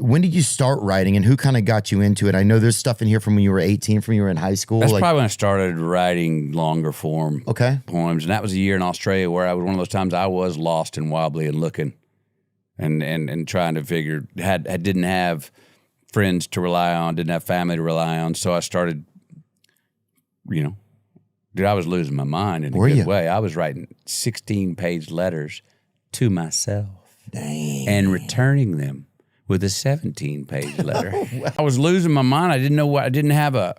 when did you start writing, and who kind of got you into it? I know there's stuff in here from when you were 18, from when you were in high school. That's probably when I started writing longer form poems. And that was a year in Australia where I was one of those times I was lost and wobbly and looking and trying to figure, didn't have friends to rely on, didn't have family to rely on. So I started, dude, I was losing my mind in a good way. I was writing 16-page letters to myself. Dang. And returning them with a 17-page letter. I was losing my mind. I didn't know what. I didn't have a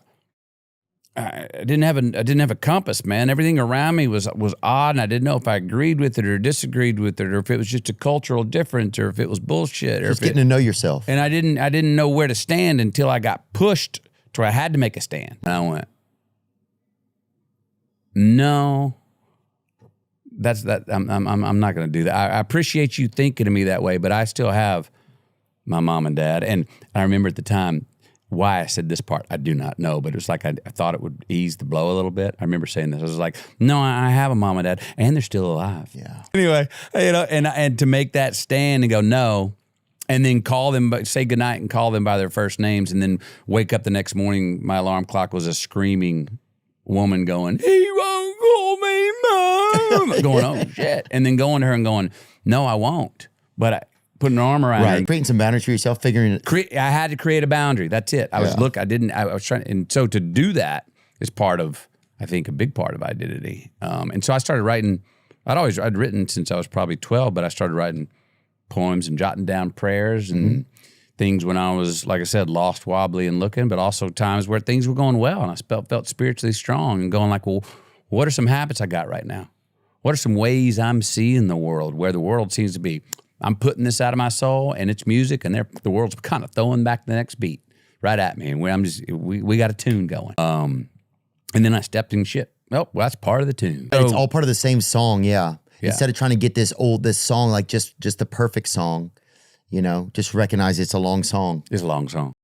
compass, man. Everything around me was odd, and I didn't know if I agreed with it or disagreed with it, or if it was just a cultural difference, or if it was bullshit, or just getting to know yourself. And I didn't know where to stand until I got pushed to where I had to make a stand. And I went, no. That's that. I'm not going to do that. I appreciate you thinking of me that way, but I still have my mom and dad. And I remember at the time why I said this part. I do not know, but it was like I thought it would ease the blow a little bit. I remember saying this. I was like, no, I have a mom and dad, and they're still alive. Yeah. Anyway, and to make that stand and go no, and then call them, say goodnight and call them by their first names, and then wake up the next morning. My alarm clock was a screaming woman going, "He won't call me mom," going, "Oh shit," and then going to her and going, "No, I won't." But I put an arm around her. Creating some boundaries for yourself, figuring it. I had to create a boundary. That's it. I was trying, and so to do that is part of, I think, a big part of identity. And so I started writing. I'd written since I was probably 12, but I started writing poems and jotting down prayers and things when I was, like I said, lost, wobbly, and looking, but also times where things were going well and I felt spiritually strong and going like, well, what are some habits I got right now? What are some ways I'm seeing the world where the world seems to be, I'm putting this out of my soul and it's music and the world's kind of throwing back the next beat right at me. And we got a tune going. And then I stepped in shit. Oh, well, that's part of the tune. It's all part of the same song, yeah. Instead of trying to get this song, like just the perfect song, just recognize it's a long song. It's a long song.